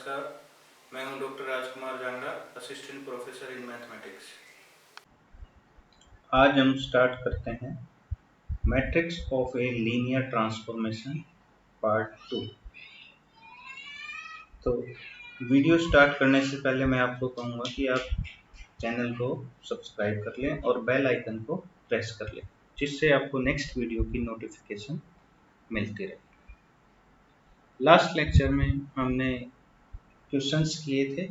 नमस्कार, मैं हूं doctor Rajkumar Jangra, assistant professor in mathematics. आज हम स्टार्ट करते हैं matrix of a linear transformation part 2। तो वीडियो स्टार्ट करने से पहले मैं आपको कहूँगा कि आप चैनल को सब्सक्राइब कर लें और बेल आइकन को प्रेस कर लें, जिससे आपको नेक्स्ट वीडियो की नोटिफिकेशन मिलती रहे। लास्ट लेक्चर में हमने क्वेश्चंस किए थे।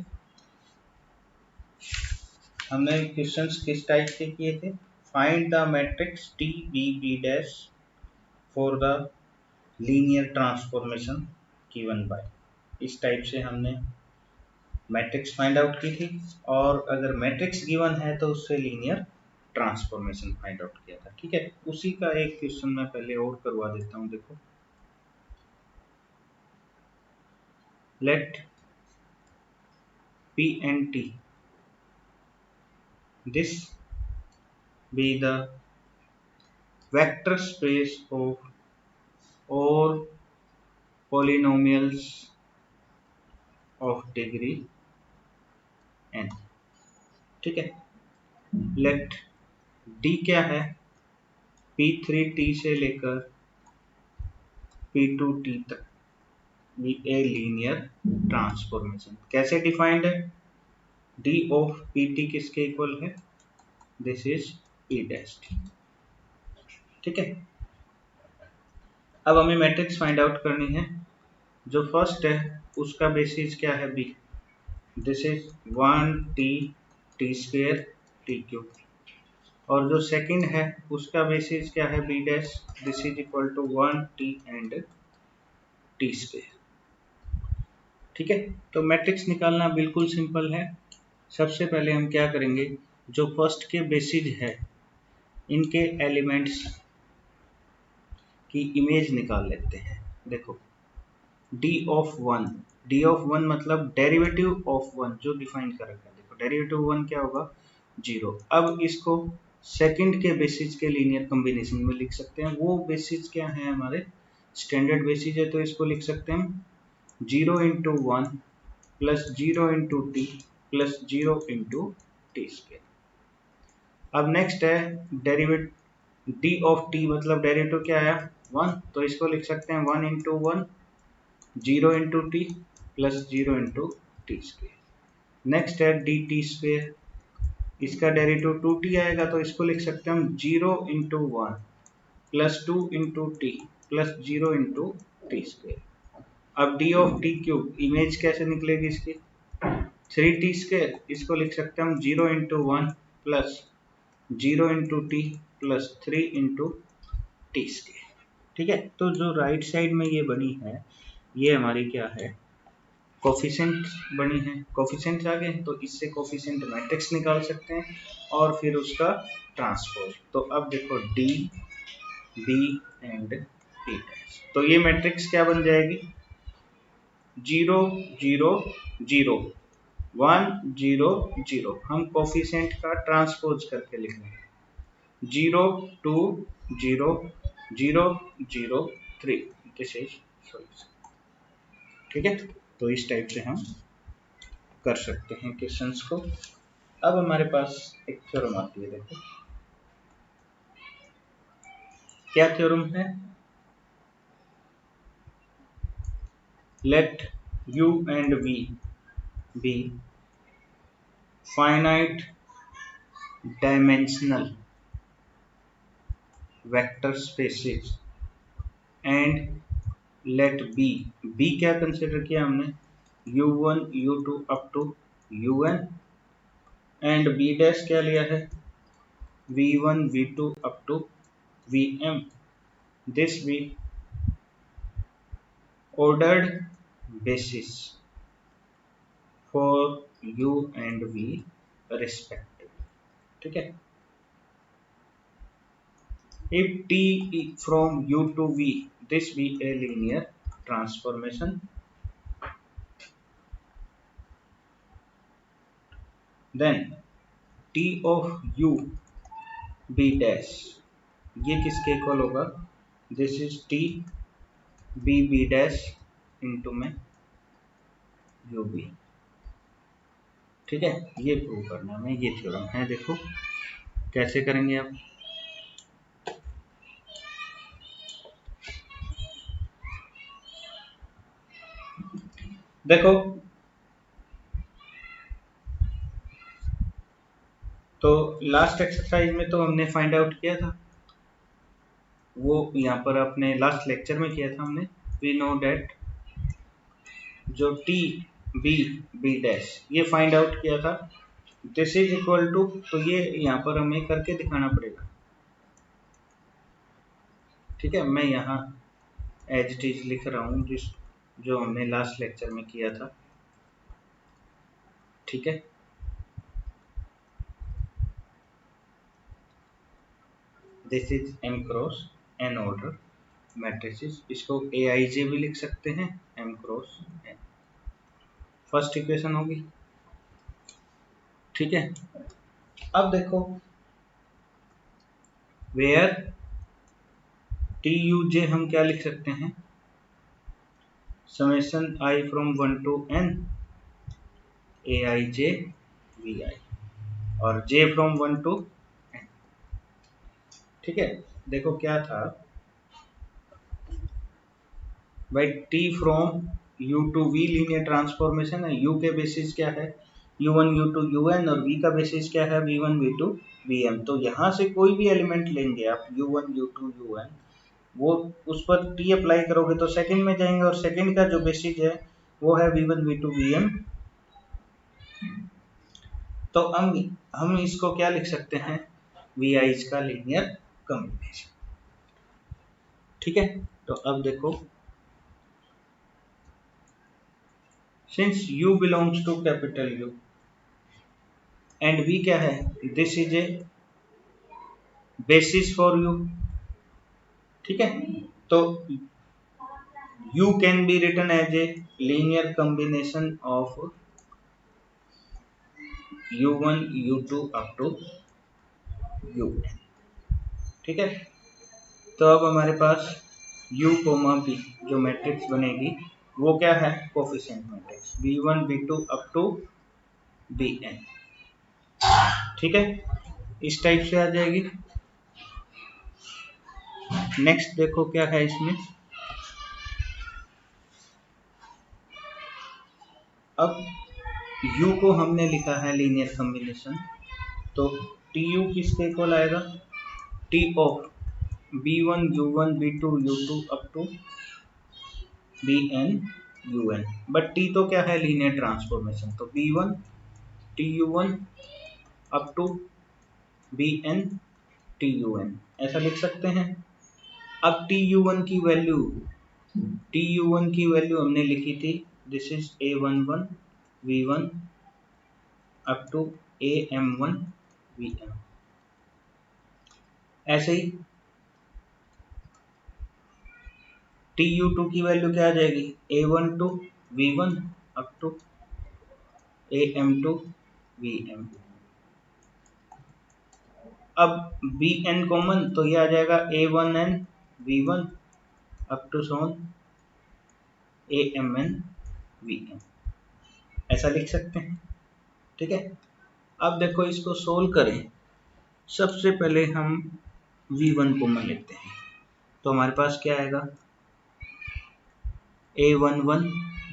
हमने क्वेश्चंस किस टाइप के किए थे? Find the matrix T B B dash for the linear transformation given by, इस टाइप से हमने मैट्रिक्स फाइंड आउट की थी। और अगर मैट्रिक्स गिवन है तो उससे लीनियर ट्रांसफॉर्मेशन फाइंड आउट किया था। ठीक है, उसी का एक क्वेश्चन मैं पहले और करवा देता हूं। देखो, late P and T this be the vector space of all polynomials of degree n। ठीक है, लेट D क्या है? P3T से लेकर P2T तक भी ए लीनियर ट्रांसफॉर्मेशन। कैसे डिफाइंड है? D ऑफ PT किसके इक्वल है? This is E dash T। ठीक है, अब हमें मैट्रिक्स फाइंड आउट करनी है। जो फर्स्ट है उसका बेसिस क्या है? B। This is 1T T square T cube. और जो सेकंड है उसका बेसिस क्या है? B dash. This is equal to 1T and T square. ठीक है, तो मैट्रिक्स निकालना बिल्कुल सिंपल है। सबसे पहले हम क्या करेंगे, जो फर्स्ट के बेसिस है इनके एलिमेंट्स की इमेज निकाल लेते हैं। देखो, d ऑफ 1 मतलब डेरिवेटिव ऑफ 1 जो डिफाइन कर रखा है। देखो, डेरिवेटिव 1 क्या होगा? 0। अब इसको सेकंड के बेसिस के लीनियर कॉम्बिनेशन में लिख सकते हैं। वो बेसिस क्या है? हमारे स्टैंडर्ड बेसिस है, तो इसको लिख सकते हैं 0 into 1 plus 0 into T plus 0 into T square. अब नेक्स्ट है डेरिवेटिव डी ऑफ टी, मतलब डेरिवेटिव क्या आया? 1, तो इसको लिख सकते हैं 1 into 1 0 into T plus 0 into T square. Next है डी टी स्क्वायर, इसका डेरिवेटिव 2t आएगा, तो इसको लिख सकते हैं हम 0 into 1 plus 2 into T plus 0 into T square. अब D of T cube, image कैसे निकलेगी इसकी? 3t स्क्वायर, इसको लिख सकते हैं हम 0 into 1 plus 0 into T plus 3 into T square. ठीक है, तो जो राइट साइड में ये बनी है ये हमारी क्या है? कोफिशिएंट बनी है। कोफिशिएंट आ गए तो इससे कोफिशिएंट मैट्रिक्स निकाल सकते हैं और फिर उसका ट्रांसपोज। तो अब देखो डी बी एंड टी, तो ये मैट्रिक्स क्या बन जाएगी? 0 0 0 1 0 0। हम कोफिशिएंट का ट्रांसपोज करके लिख रहे हैं 0 2 0 0 0 3। This is solution. ठीक है, तो इस टाइप से हम कर सकते हैं क्वेश्चंस को। अब हमारे पास एक थ्योरम आती है। देखो, क्या थ्योरम है? Let u and v be finite dimensional vector spaces and let b क्या कंसिडर किया हमने? u1 u2 up to un एंड b डैश क्या लिया है? v1 v2 up to vm। This be ordered basis for u and v respectively। ठीक है, if t from u to v, this be a linear transformation, then t of u b dash ये किसके equal होगा? This is t b b dash into में you B. ठीक है, ये prove करना है, ये थ्योरम है। देखो कैसे करेंगे आप। देखो तो लास्ट एक्सरसाइज में तो हमने फाइंड आउट किया था, वो यहाँ पर अपने लास्ट लेक्चर में किया था हमने। वी नो डेट जो टी बी बी डैश ये फाइंड आउट किया था, दिस इज इक्वल टू, तो ये यहाँ पर हमें करके दिखाना पड़ेगा। ठीक है, मैं यहाँ एज इट इज लिख रहा हूँ जिस जो हमने लास्ट लेक्चर में किया था। ठीक है, this is M cross N order matrices, इसको ए आई जे भी लिख सकते हैं, M cross N, first equation होगी। ठीक है, अब देखो वेयर टी यू जे हम क्या लिख सकते हैं, summation i from 1 to n a I j v i, और j फ्रॉम 1 to n। ठीक है, देखो क्या था भाई, t from u to v linear transformation है, u के बेसिस क्या है u1 u2 un, और v का बेसिस क्या है v1 v2 vm। तो यहाँ से कोई भी एलिमेंट लेंगे आप u1 u2 un, वो उस पर t अप्लाई करोगे तो सेकंड में जाएंगे, और सेकंड का जो बेसिस है वो है v1 v2 vm। तो हम इसको क्या लिख सकते हैं, वी आईज का लीनियर कॉम्बिनेशन। ठीक है, तो अब देखो since u belongs to capital U and v क्या है, this is a basis for u। ठीक है, तो u can be written as a linear combination of u1 u2 up to un। ठीक है, तो अब हमारे पास u कोमा b जो मैट्रिक्स बनेगी वो क्या है, coefficient matrix b1 b2 up to bn। ठीक है, इस टाइप से आ जाएगी। नेक्स्ट देखो क्या है इसमें, अब u को हमने लिखा है लीनियर कॉम्बिनेशन, तो tu किसके इक्वल आएगा, t of b1 u1 b2 u2 up to bn un, but t तो क्या है लीनियर ट्रांसफॉर्मेशन, तो b1 tu1 up to bn tun ऐसा लिख सकते हैं। अब tu1 की वैल्यू हमने लिखी थी, this is a11 v1 up to am1 vm। ऐसे ही tu2 की वैल्यू क्या आ जाएगी, a12 v1 up to am2 vm। अब bn कॉमन, तो ये आ जाएगा a1n v1 up to so on amn vm, ऐसा लिख सकते हैं। ठीक है, अब देखो इसको सोल्व करें, सबसे पहले हम v1 कॉमन लेते हैं, तो हमारे पास क्या आएगा, a11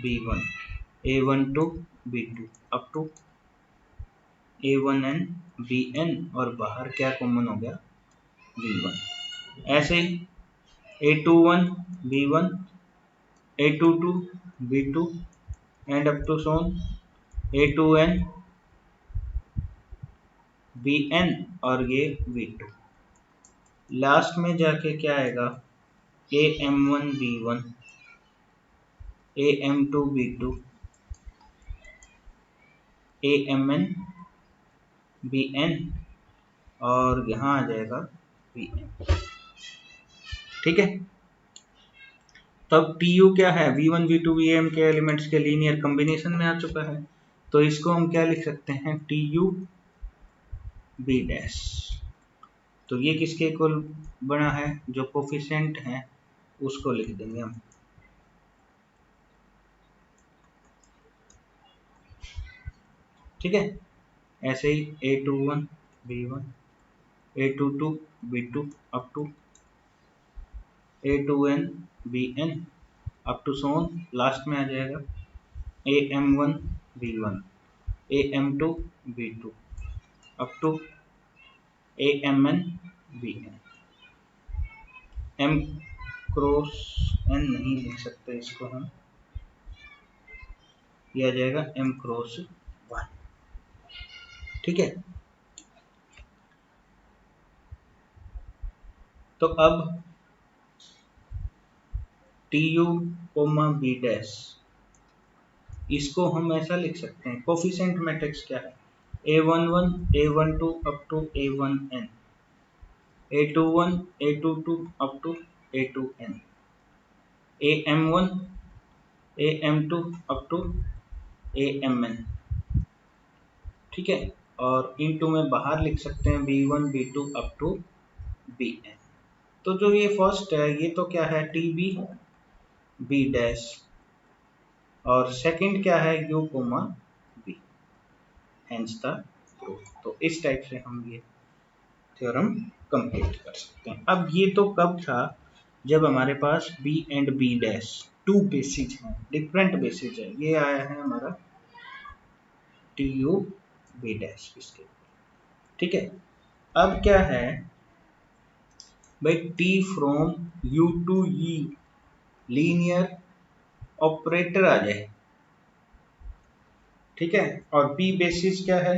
b1 a12 b2 up to a1n bn, और बाहर क्या कॉमन हो गया, v1। ऐसे ही a21 b1 a22 b2 and up to so on a2n bn, और ये v2। लास्ट में जाके क्या आएगा, am1 b1 am2 b2 amn bn, और यहाँ आ जाएगा vn। ठीक है, तब tu क्या है, v1 v2 vm के एलिमेंट्स के लीनियर कॉम्बिनेशन में आ चुका है, तो इसको हम क्या लिख सकते हैं, tu b डैश। तो ये किसके इक्वल बना है, जो कोफिशिएंट है उसको लिख देंगे हम। ठीक है। ऐसे ही A21 B1, A22 B2 up to A2n Bn up to so on, last में आ जाएगा AM1 B1, AM2 B2 up to AMN Bn। M cross n नहीं लिख सकते इसको हम, यह आ जाएगा M क्रॉस 1। ठीक है। तो अब TU B डैश, इसको हम ऐसा लिख सकते हैं, कोफिशिएंट मैट्रिक्स क्या है, A11 A12 up to A1n, A21 A22 up to A2n, AM1 AM2 up to AMN। ठीक है। और इनटू में बाहर लिख सकते हैं B1 B2 up to Bn। तो जो ये फर्स्ट है ये तो क्या है TB B डैश, और सेकंड क्या है U B, hence the proof. तो इस टाइप से हम ये थ्योरम कंप्लीट कर सकते हैं। अब ये तो कब था, जब हमारे पास B and B dash to basis हैं, डिफरेंट बेसिस है। ये आया है हमारा TU B डैश इसके। ठीक है। अब क्या है भाई, T from U to E linear operator आ जाए। ठीक है। और B बेसिस क्या है,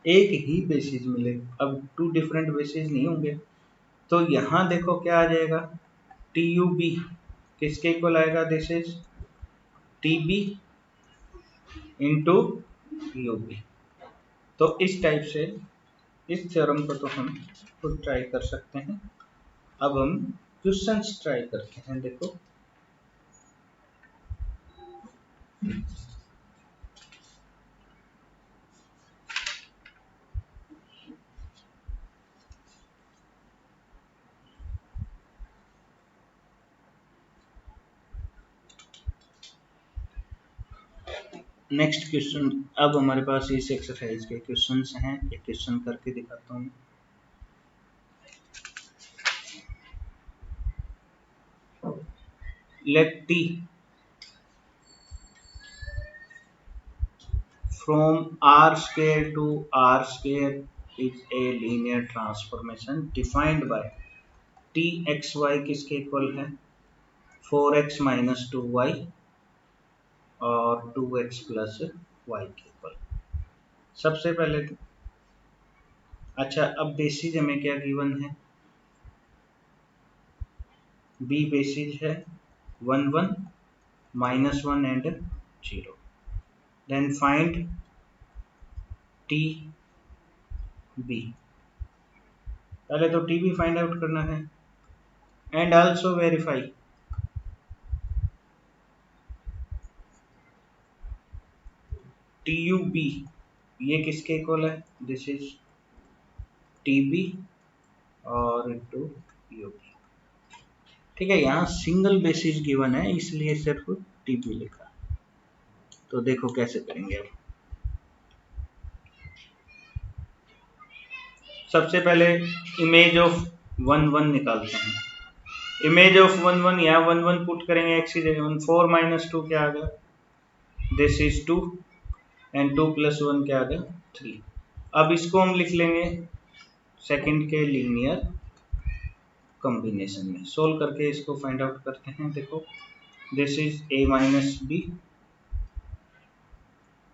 एक ही बेसिस मिले, अब टू डिफरेंट बेसिस नहीं होंगे। तो यहां देखो क्या आ जाएगा, TUB किसके इक्वल आएगा, this is TB into UB। तो इस टाइप से इस थ्योरम को तो हम खुद ट्राई कर सकते हैं। अब हम क्वेश्चंस ट्राई करते हैं। देखो नेक्स्ट क्वेश्चन, अब हमारे पास इस एक्सरसाइज के क्वेश्चंस हैं, एक क्वेश्चन करके दिखाता हूँ। Let T from R square to R square is a linear transformation defined by Txy किसके इक्वल है, 4x माइनस 2y और 2x प्लस y के इक्वल। सबसे पहले अच्छा, अब बेसिस हमें क्या गिवन है, B बेसिस है 1 1 minus 1 and 0। Then find TB, पहले तो TB फाइंड आउट करना है एंड आल्सो वेरीफाई TUB, ये किसके इक्वल है, दिस इज TB और इनटू UB। ठीक है। यहाँ सिंगल बेसिस गिवन है इसलिए सिर्फ TB लिखा। तो देखो कैसे करेंगे। अब सबसे पहले इमेज ऑफ 1 1 निकालते हैं। इमेज ऑफ 1 1, यहाँ 1 1 पुट करेंगे x की जगह, 4 माइनस 2 क्या आ गया, दिस इज 2 एंड 2 प्लस 1 क्या आ गया 3। अब इसको हम लिख लेंगे सेकंड के लीनियर कॉम्बिनेशन में। सोल्व करके इसको फाइंड आउट करते हैं। देखो this is a minus b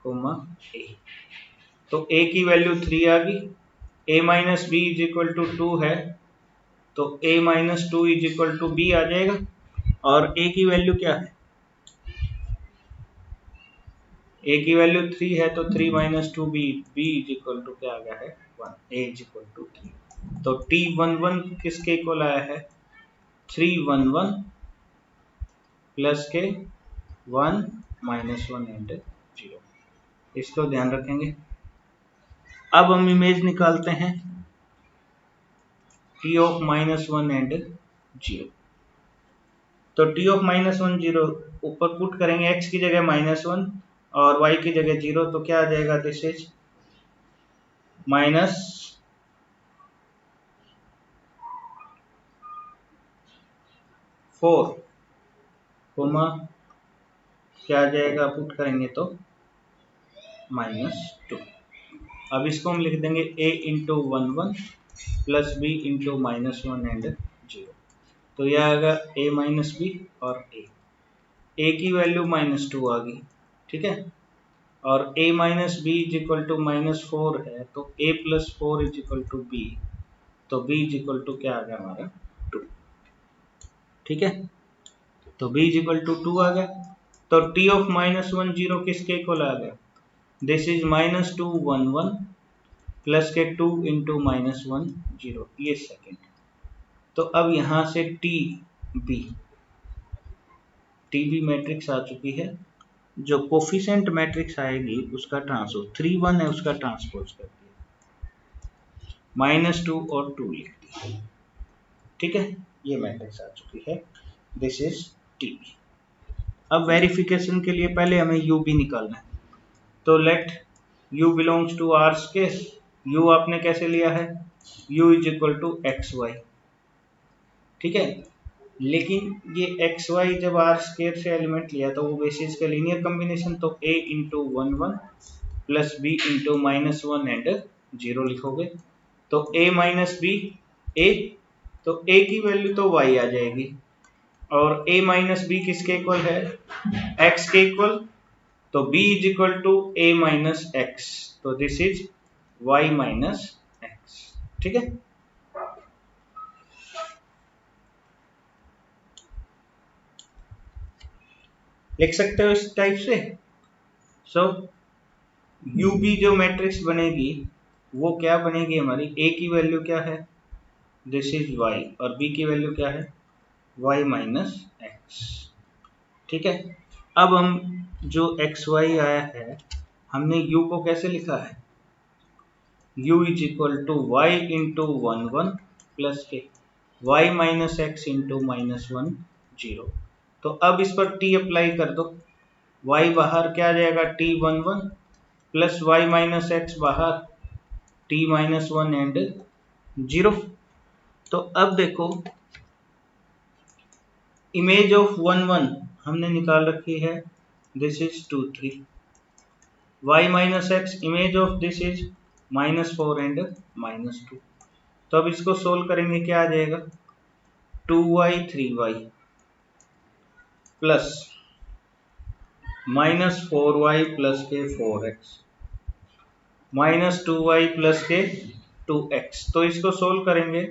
comma a, तो a की वैल्यू 3 आ गई, a minus B is equal to 2 है, तो a minus 2 is equal to b आ जाएगा। और a की वैल्यू क्या है, a की वैल्यू 3 है, तो 3 minus 2 b, b is equal to क्या आ गया है 1, a इज इक्वल टू 3। तो T11 किसके इक्वल आया है, 311 प्लस के 1 माइनस 1 एंड 0। इसको ध्यान रखेंगे। अब हम इमेज निकालते हैं T ऑफ माइनस 1 एंड 0। तो T ऑफ माइनस 1 0 ऊपर पुट करेंगे, x की जगह माइनस 1 और y की जगह 0, तो क्या आ जाएगा, दिस इज -4 कोमा क्या आ जाएगा, पुट करेंगे तो -2। अब इसको हम लिख देंगे a into 1 1 plus b into -1 and 0। तो यह आएगा a माइनस बी और a की वैल्यू -2 आ गई, ठीक है। और a minus B is equal to -4 है, तो a plus 4 is equal to b, तो b इज इक्वल टू क्या आ गया हमारा 2, ठीक है। तो b इज इक्वल टू 2 आ गया। तो t ऑफ -1 0 किसके इक्वल आ गया, दिस इज -2 1 1 प्लस के 2 इंटू -1 0, ये सेकेंड। तो अब यहाँ से टी बी मैट्रिक्स आ चुकी है, जो कोफिशिएंट मैट्रिक्स आएगी उसका ट्रांसपोज 3 1 है, उसका ट्रांसपोज कर दिया, -2 और 2 लिख दिया, ठीक है। ये मैट्रिक्स आ चुकी है, दिस इज टी बी। अब वेरिफिकेशन के लिए पहले हमें यू बी निकालना है, तो let u belongs to R square. u आपने कैसे लिया है, u is equal to X Y, ठीक है। लेकिन ये एक्स वाई जब आर स्केयर से एलिमेंट लिया तो वो बेसिस का लीनियर कॉम्बिनेशन, तो a into 1 1 plus B into -1 and 0 लिखोगे, तो a माइनस बी a, तो a की वैल्यू तो y आ जाएगी, और a माइनस बी किसके इक्वल है, x के इक्वल, तो b is equal to a minus x, तो this is y minus x, ठीक है। लिख सकते हो इस टाइप से। सो यू बी जो मैट्रिक्स बनेगी वो क्या बनेगी, हमारी a की वैल्यू क्या है, दिस इज y, और b की वैल्यू क्या है, y माइनस एक्स, ठीक है। अब हम जो एक्स वाई आया है, हमने u को कैसे लिखा है, u is equal to Y into 1 1 plus के y माइनस एक्स इंटू -1 0। तो अब इस पर t अप्लाई कर दो, y बाहर क्या आ जाएगा, t 1 1 plus y minus x बाहर t -1 एंड 0। तो अब देखो इमेज ऑफ 1 1 हमने निकाल रखी है, this is 2 3, y minus x image of this is -4 and -2। तो अब इसको सोल्व करेंगे, क्या आ जाएगा, 2y 3y plus -4y plus के 4x -2y प्लस के 2x। तो इसको सोल्व करेंगे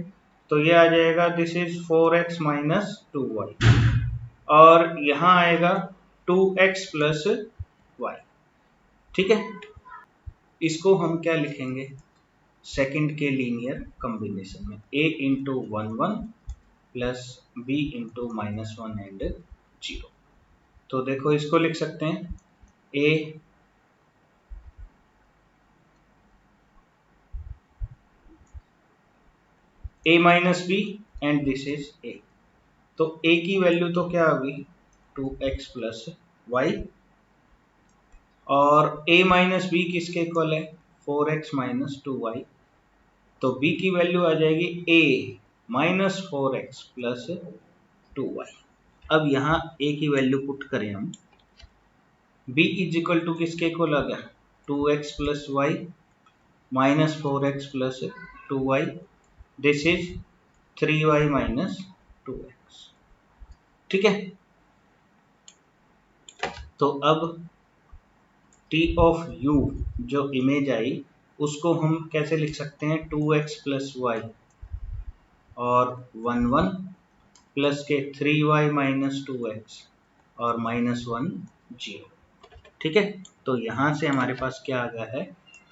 तो ये आ जाएगा, this is 4x minus 2y, और यहाँ आएगा 2x प्लस y, ठीक है। इसको हम क्या लिखेंगे, सेकंड के लीनियर कॉम्बिनेशन में, a into 1 1 plus b into -1 and 0। तो देखो इसको लिख सकते हैं a minus B and this is a। तो a की वैल्यू तो क्या होगी, 2x प्लस वाई, और a माइनस बी किसके इक्वल है, 4x माइनस 2y। तो b की वैल्यू आ जाएगी a minus 4x plus 2y। अब यहाँ a की वैल्यू पुट करें हम, b इज इक्वल टू किसके इक्वल आ गया, 2x plus Y minus 4x plus 2y, this is 3y minus 2x, ठीक है। तो अब t ऑफ u जो इमेज आई उसको हम कैसे लिख सकते हैं, 2x प्लस वाई और 1 1 प्लस के 3y माइनस 2x और -1 0, ठीक है। तो यहाँ से हमारे पास क्या आ गया है,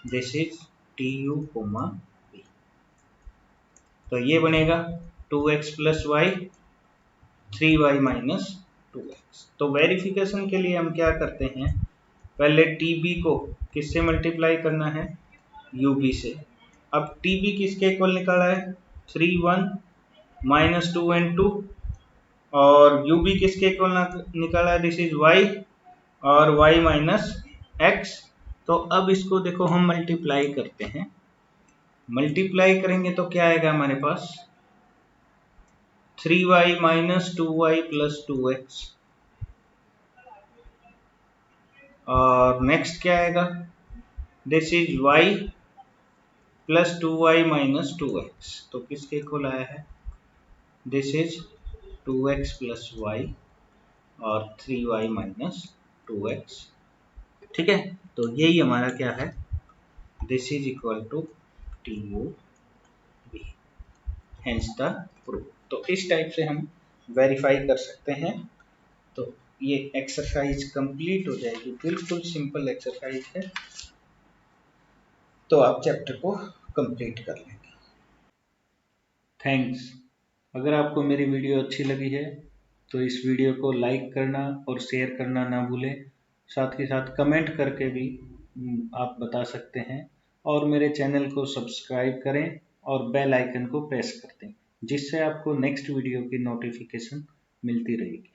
this is T U comma B. तो ये बनेगा 2x plus Y 3y minus 2x। तो वेरिफिकेशन के लिए हम क्या करते हैं, पहले टी बी को किससे मल्टीप्लाई करना है, यू बी से। अब टी बी किसके इक्वल निकाला है, 3 1 -2 एंड 2, और यू बी किसके इक्वल निकाला है, दिस इज y और y माइनस x। तो अब इसको देखो हम मल्टीप्लाई करते हैं, मल्टीप्लाई करेंगे तो क्या आएगा हमारे पास 3y minus 2y plus 2x। और नेक्स्ट क्या आएगा, this is y plus 2y minus 2x। तो किसके इक्वल आया है, this is 2x plus y और 3y माइनस 2x। ठीक है, तो यही हमारा क्या है, this is equal to TOB, hence the proof. तो इस टाइप से हम वेरीफाई कर सकते हैं। तो ये एक्सरसाइज कंप्लीट हो जाएगी, बिल्कुल सिंपल एक्सरसाइज है, तो आप चैप्टर को कंप्लीट कर लेंगे। थैंक्स। अगर आपको मेरी वीडियो अच्छी लगी है तो इस वीडियो को लाइक करना और शेयर करना ना भूलें। साथ ही साथ कमेंट करके भी आप बता सकते हैं, और मेरे चैनल को सब्सक्राइब करें और बेल आइकन को प्रेस कर दें, जिससे आपको नेक्स्ट वीडियो की नोटिफिकेशन मिलती रहेगी।